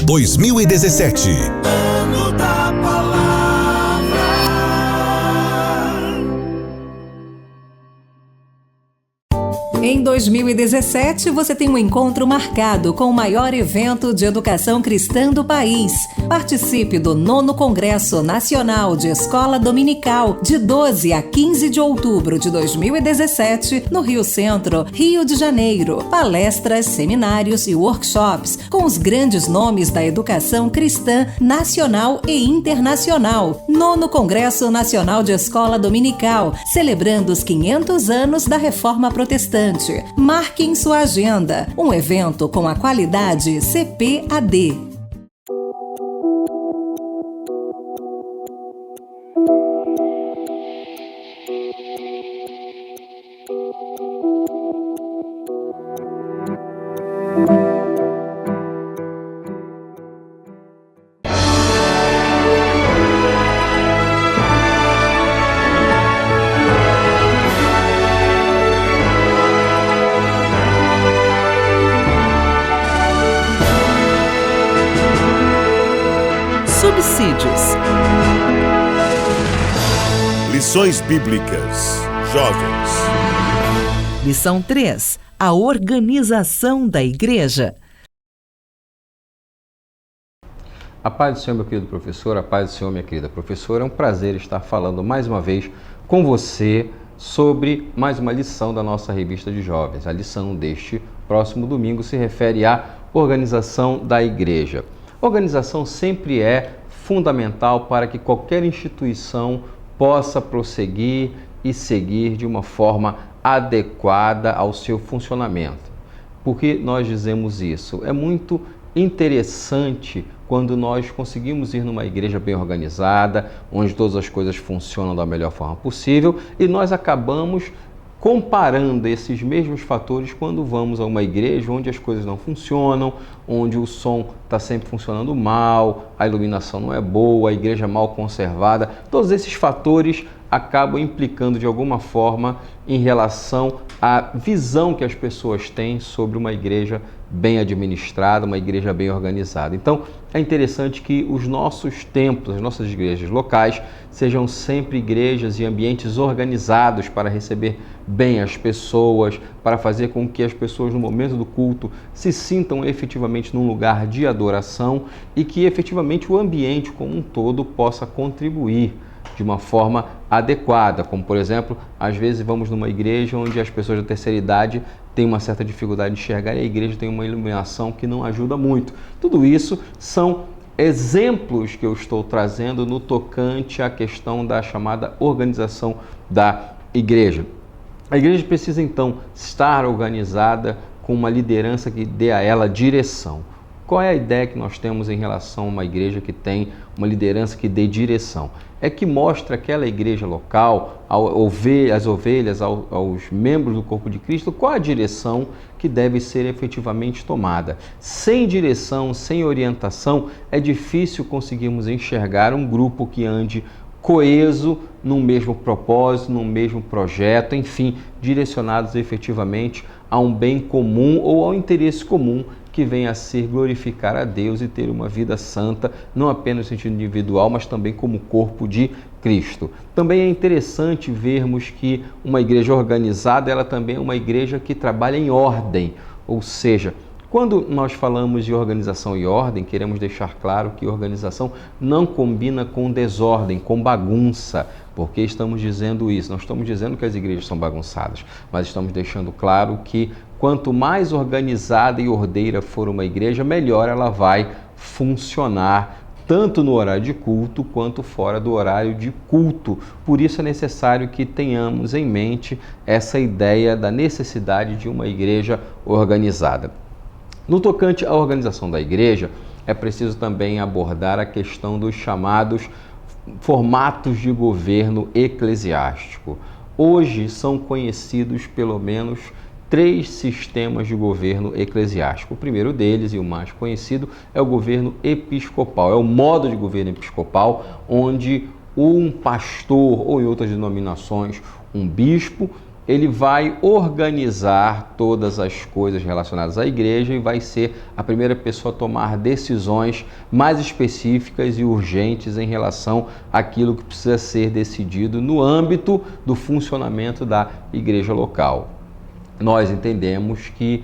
2017. Ano da Palavra. Em 2017, você tem um encontro marcado com o maior evento de educação cristã do país. Participe do 9º Congresso Nacional de Escola Dominical, de 12 a 15 de outubro de 2017, no Rio Centro, Rio de Janeiro. Palestras, seminários e workshops com os grandes nomes da educação cristã nacional e internacional. 9º Congresso Nacional de Escola Dominical, celebrando os 500 anos da Reforma Protestante. Marque em sua agenda um evento com a qualidade CPAD. Subsídios. Lições Bíblicas. Jovens. Lição 3. A organização da igreja. A paz do Senhor, meu querido professor, a paz do Senhor, minha querida professora. É um prazer estar falando mais uma vez com você sobre mais uma lição da nossa revista de jovens. A lição deste próximo domingo se refere à organização da igreja. Organização sempre é fundamental para que qualquer instituição possa prosseguir e seguir de uma forma adequada ao seu funcionamento. Por que nós dizemos isso? É muito interessante quando nós conseguimos ir numa igreja bem organizada, onde todas as coisas funcionam da melhor forma possível, e nós acabamos comparando esses mesmos fatores quando vamos a uma igreja onde as coisas não funcionam, onde o som está sempre funcionando mal, a iluminação não é boa, a igreja mal conservada. Todos esses fatores acabam implicando de alguma forma em relação à visão que as pessoas têm sobre uma igreja bem administrada, uma igreja bem organizada. Então, é interessante que os nossos templos, as nossas igrejas locais, sejam sempre igrejas e ambientes organizados para receber bem as pessoas, para fazer com que as pessoas no momento do culto se sintam efetivamente num lugar de adoração e que efetivamente o ambiente como um todo possa contribuir de uma forma adequada, como por exemplo, às vezes vamos numa igreja onde as pessoas da terceira idade têm uma certa dificuldade de enxergar e a igreja tem uma iluminação que não ajuda muito. Tudo isso são exemplos que eu estou trazendo no tocante à questão da chamada organização da igreja. A igreja precisa então estar organizada com uma liderança que dê a ela direção. Qual é a ideia que nós temos em relação a uma igreja que tem uma liderança que dê direção? É que mostra aquela igreja local, às ovelhas, aos membros do corpo de Cristo, qual a direção que deve ser efetivamente tomada. Sem direção, sem orientação, é difícil conseguirmos enxergar um grupo que ande coeso, num mesmo propósito, num mesmo projeto, enfim, direcionados efetivamente a um bem comum ou ao interesse comum que venha a ser glorificar a Deus e ter uma vida santa, não apenas no sentido individual, mas também como corpo de Cristo. Também é interessante vermos que uma igreja organizada, ela também é uma igreja que trabalha em ordem, ou seja, quando nós falamos de organização e ordem, queremos deixar claro que organização não combina com desordem, com bagunça. Por que estamos dizendo isso? Não estamos dizendo que as igrejas são bagunçadas, mas estamos deixando claro que quanto mais organizada e ordeira for uma igreja, melhor ela vai funcionar, tanto no horário de culto quanto fora do horário de culto. Por isso é necessário que tenhamos em mente essa ideia da necessidade de uma igreja organizada. No tocante à organização da igreja, é preciso também abordar a questão dos chamados formatos de governo eclesiástico. Hoje são conhecidos pelo menos 3 sistemas de governo eclesiástico. O primeiro deles, e o mais conhecido, é o governo episcopal. É o modo de governo episcopal, onde um pastor, ou em outras denominações, um bispo, ele vai organizar todas as coisas relacionadas à igreja e vai ser a primeira pessoa a tomar decisões mais específicas e urgentes em relação àquilo que precisa ser decidido no âmbito do funcionamento da igreja local. Nós entendemos que,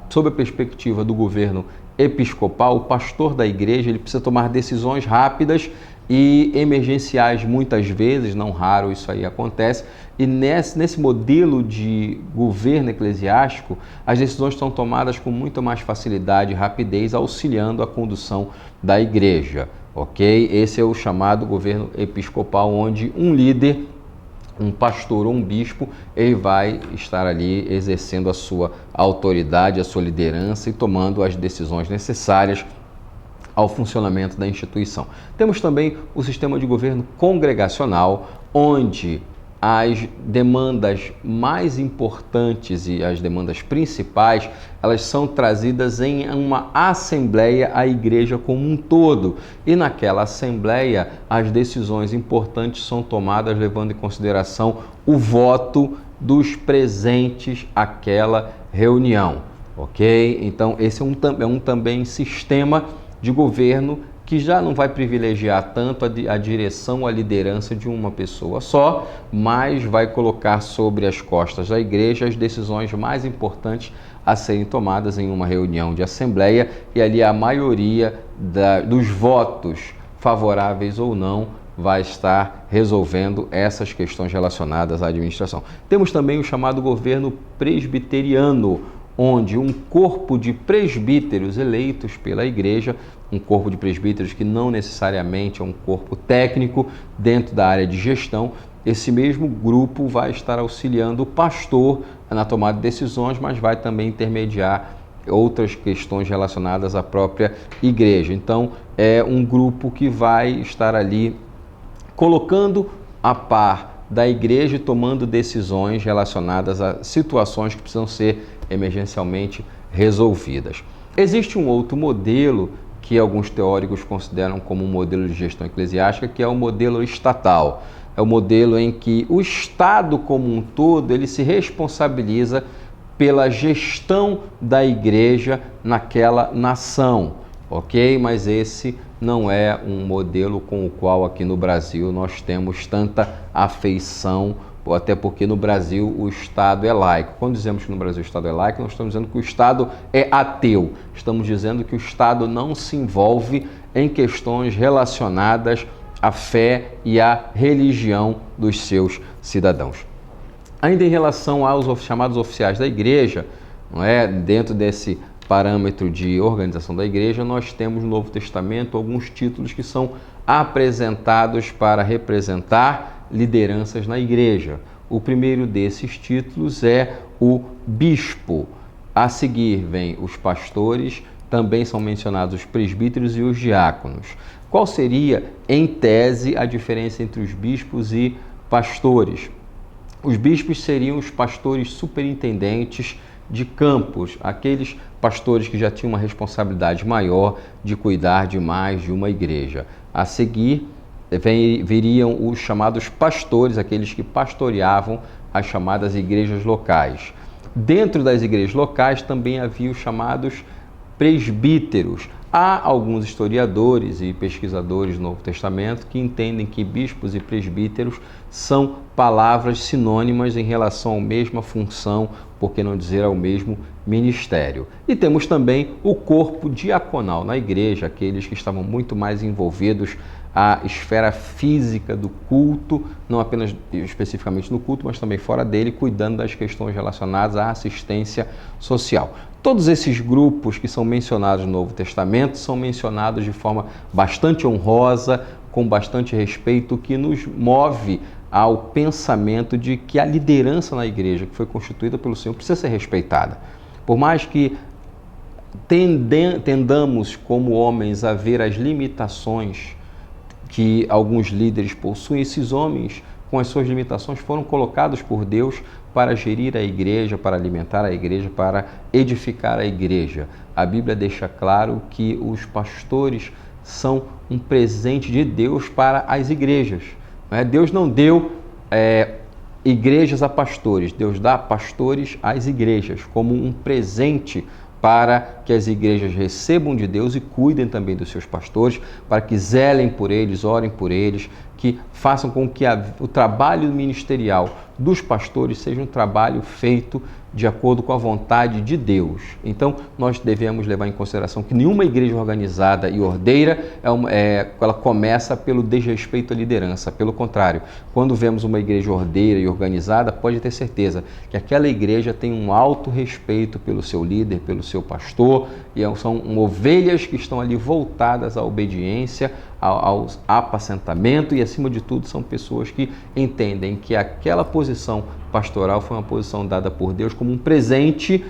sob a perspectiva do governo episcopal, o pastor da igreja ele precisa tomar decisões rápidas e emergenciais muitas vezes, não raro isso aí acontece, e nesse modelo de governo eclesiástico, as decisões são tomadas com muito mais facilidade e rapidez, auxiliando a condução da igreja, ok? Esse é o chamado governo episcopal, onde um líder, um pastor ou um bispo, ele vai estar ali exercendo a sua autoridade, a sua liderança e tomando as decisões necessárias ao funcionamento da instituição. Temos também o sistema de governo congregacional, onde as demandas mais importantes e as demandas principais, elas são trazidas em uma assembleia à igreja como um todo. E naquela assembleia, as decisões importantes são tomadas levando em consideração o voto dos presentes àquela reunião, ok? Então, esse é um também sistema de governo que já não vai privilegiar tanto a direção, a liderança de uma pessoa só, mas vai colocar sobre as costas da igreja as decisões mais importantes a serem tomadas em uma reunião de assembleia, e ali a maioria dos votos, favoráveis ou não, vai estar resolvendo essas questões relacionadas à administração. Temos também o chamado governo presbiteriano, onde um corpo de presbíteros eleitos pela igreja, um corpo de presbíteros que não necessariamente é um corpo técnico dentro da área de gestão, esse mesmo grupo vai estar auxiliando o pastor na tomada de decisões, mas vai também intermediar outras questões relacionadas à própria igreja. Então, é um grupo que vai estar ali colocando a par da igreja e tomando decisões relacionadas a situações que precisam ser emergencialmente resolvidas. Existe um outro modelo que alguns teóricos consideram como um modelo de gestão eclesiástica, que é o modelo estatal. É o modelo em que o Estado como um todo ele se responsabiliza pela gestão da igreja naquela nação, ok? Mas esse não é um modelo com o qual aqui no Brasil nós temos tanta afeição, até porque no Brasil o Estado é laico. Quando dizemos que no Brasil o Estado é laico, nós estamos dizendo que o Estado é ateu. Estamos dizendo que o Estado não se envolve em questões relacionadas à fé e à religião dos seus cidadãos. Ainda em relação aos chamados oficiais da igreja, não é? Dentro desse parâmetro de organização da igreja, nós temos no Novo Testamento alguns títulos que são apresentados para representar lideranças na igreja. O primeiro desses títulos é o bispo. A seguir vem os pastores, também são mencionados os presbíteros e os diáconos. Qual seria, em tese, a diferença entre os bispos e pastores? Os bispos seriam os pastores superintendentes de campos, aqueles pastores que já tinham uma responsabilidade maior de cuidar de mais de uma igreja. A seguir, viriam os chamados pastores, aqueles que pastoreavam as chamadas igrejas locais. Dentro das igrejas locais também havia os chamados presbíteros. Há alguns historiadores e pesquisadores do Novo Testamento que entendem que bispos e presbíteros são palavras sinônimas em relação à mesma função, por que não dizer ao mesmo ministério. E temos também o corpo diaconal na igreja, aqueles que estavam muito mais envolvidos a esfera física do culto, não apenas especificamente no culto, mas também fora dele, cuidando das questões relacionadas à assistência social. Todos esses grupos que são mencionados no Novo Testamento são mencionados de forma bastante honrosa, com bastante respeito, que nos move ao pensamento de que a liderança na igreja que foi constituída pelo Senhor precisa ser respeitada. Por mais que tendamos como homens a ver as limitações que alguns líderes possuem, esses homens, com as suas limitações, foram colocados por Deus para gerir a igreja, para alimentar a igreja, para edificar a igreja. A Bíblia deixa claro que os pastores são um presente de Deus para as igrejas. Deus não deu igrejas a pastores. Deus dá pastores às igrejas como um presente para que as igrejas recebam de Deus e cuidem também dos seus pastores, para que zelem por eles, orem por eles, que façam com que o trabalho ministerial dos pastores seja um trabalho feito de acordo com a vontade de Deus. Então, nós devemos levar em consideração que nenhuma igreja organizada e ordeira, ela começa pelo desrespeito à liderança. Pelo contrário, quando vemos uma igreja ordeira e organizada, pode ter certeza que aquela igreja tem um alto respeito pelo seu líder, pelo seu pastor, e são ovelhas que estão ali voltadas à obediência, ao apacentamento, e acima de tudo são pessoas que entendem que aquela posição pastoral foi uma posição dada por Deus como um presente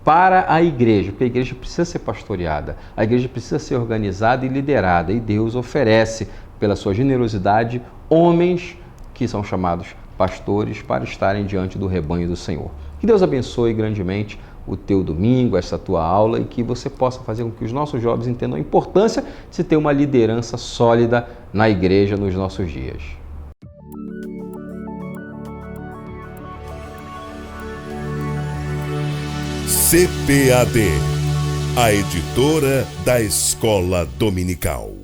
para a igreja, porque a igreja precisa ser pastoreada, a igreja precisa ser organizada e liderada, e Deus oferece, pela sua generosidade, homens que são chamados pastores para estarem diante do rebanho do Senhor. Que Deus abençoe grandemente o teu domingo, essa tua aula, e que você possa fazer com que os nossos jovens entendam a importância de se ter uma liderança sólida na igreja nos nossos dias. CPAD, a editora da Escola Dominical.